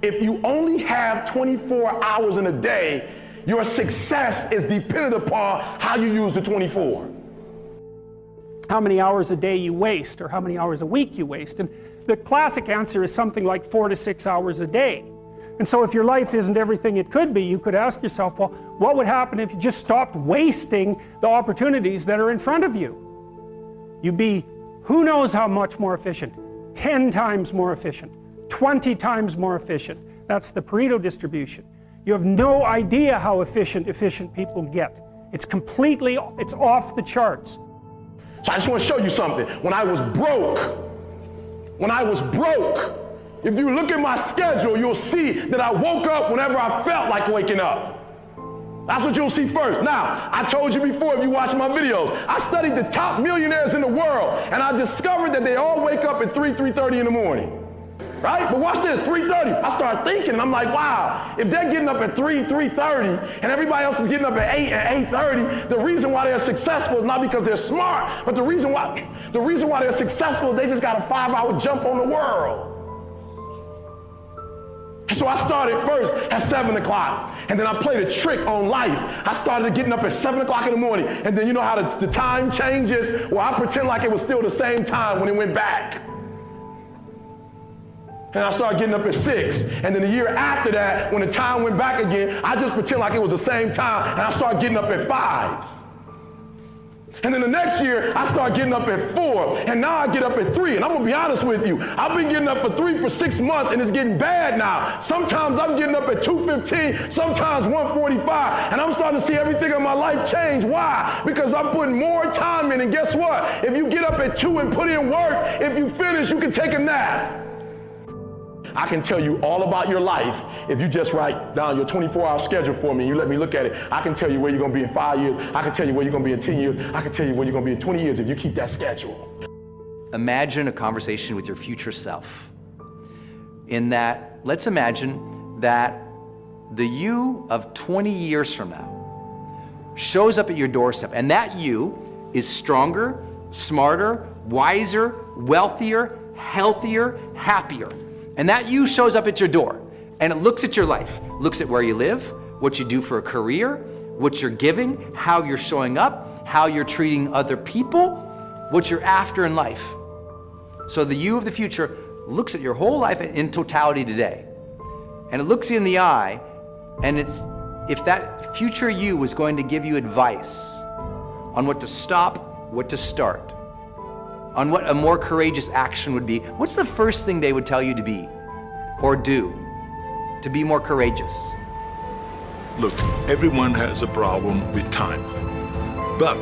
If you only have 24 hours in a day, your success is dependent upon how you use the 24. How many hours a day you waste, or how many hours a week you waste. And the classic answer is something like 4 to 6 hours a day. And so if your life isn't everything it could be, you could ask yourself, well, what would happen if you just stopped wasting the opportunities that are in front of you? You'd be, who knows how much more efficient? 10 times more efficient, 20 times more efficient. That's the Pareto distribution. You have no idea how efficient people get. It's off the charts. So I just want to show you something. When I was broke, if you look at my schedule, you'll see that I woke up whenever I felt like waking up. That's what you'll see first. Now, I told you before, if you watch my videos, I studied the top millionaires in the world, and I discovered that they all wake up at 3:30 in the morning. Right? But watch this, 3:30. I started thinking, and I'm like, wow, if they're getting up at 3:30, and everybody else is getting up at 8 and 8:30, the reason why they're successful is not because they're smart, but the reason why they're successful is they just got a 5-hour jump on the world. And so I started first at 7 o'clock, and then I played a trick on life. I started getting up at 7 o'clock in the morning, and then you know how the time changes? Well, I pretend like it was still the same time when it went back. And I started getting up at 6. And then the year after that, when the time went back again, I just pretend like it was the same time, and I started getting up at 5. And then the next year, I started getting up at 4, and now I get up at 3. And I'm gonna be honest with you, I've been getting up at 3 for 6 months, and it's getting bad now. Sometimes I'm getting up at 2:15, sometimes 1:45, and I'm starting to see everything in my life change. Why? Because I'm putting more time in, and guess what? If you get up at 2 and put in work, if you finish, you can take a nap. I can tell you all about your life if you just write down your 24-hour schedule for me and you let me look at it. I can tell you where you're going to be in 5 years. I can tell you where you're going to be in 10 years. I can tell you where you're going to be in 20 years if you keep that schedule. Imagine a conversation with your future self. In that, let's imagine that the you of 20 years from now shows up at your doorstep, and that you is stronger, smarter, wiser, wealthier, healthier, happier. And that you shows up at your door, and it looks at your life, looks at where you live, what you do for a career, what you're giving, how you're showing up, how you're treating other people, what you're after in life. So the you of the future looks at your whole life in totality today, and it looks you in the eye, and if that future you was going to give you advice on what to stop, what to start, on what a more courageous action would be, what's the first thing they would tell you to be or do to be more courageous? Look, everyone has a problem with time, but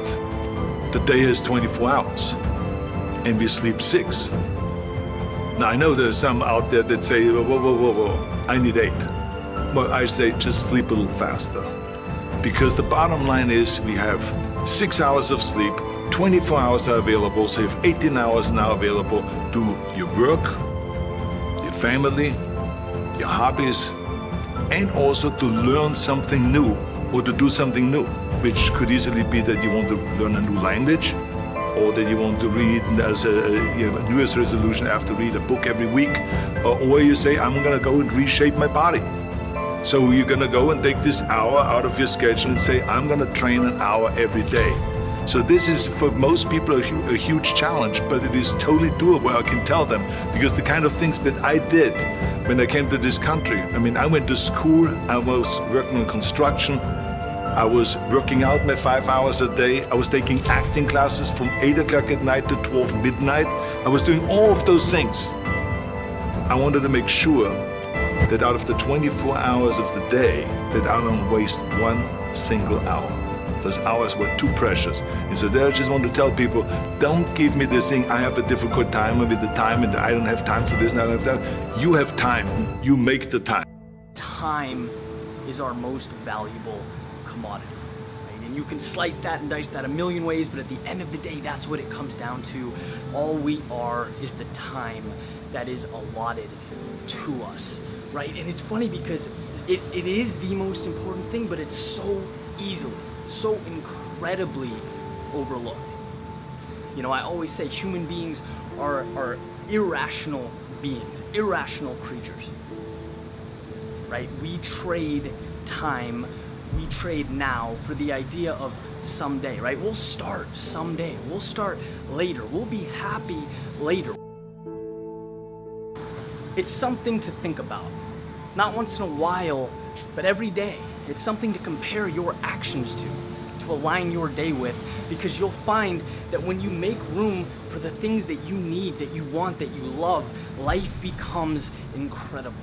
the day has 24 hours and we sleep 6. Now I know there's some out there that say, whoa, I need 8. Well, I say just sleep a little faster, because the bottom line is we have 6 hours of sleep, 24 hours are available, so you have 18 hours now available to your work, your family, your hobbies, and also to learn something new or to do something new, which could easily be that you want to learn a new language, or that you want to read as a New Year's resolution, I have to read a book every week, or you say, I'm gonna go and reshape my body. So you're gonna go and take this hour out of your schedule and say, I'm gonna train an hour every day. So this is, for most people, a huge challenge, but it is totally doable, I can tell them, because the kind of things that I did when I came to this country, I mean, I went to school, I was working on construction, I was working out my 5 hours a day, I was taking acting classes from 8 o'clock at night to 12 midnight, I was doing all of those things. I wanted to make sure that out of the 24 hours of the day, that I don't waste one single hour. Those hours were too precious. And so there I just want to tell people, don't give me this thing, I have a difficult time with the time and I don't have time for this and I don't have that. You have time, you make the time. Time is our most valuable commodity, right? And you can slice that and dice that a million ways, but at the end of the day, that's what it comes down to. All we are is the time that is allotted to us, right? And it's funny because it is the most important thing, but it's so easily, so incredibly overlooked. You know, I always say human beings are irrational beings, irrational creatures. right? We trade time, we trade now for the idea of someday, right? We'll start someday, we'll start later, we'll be happy later. It's something to think about, not once in a while, but every day. It's something to compare your actions to align your day with, because you'll find that when you make room for the things that you need, that you want, that you love, life becomes incredible.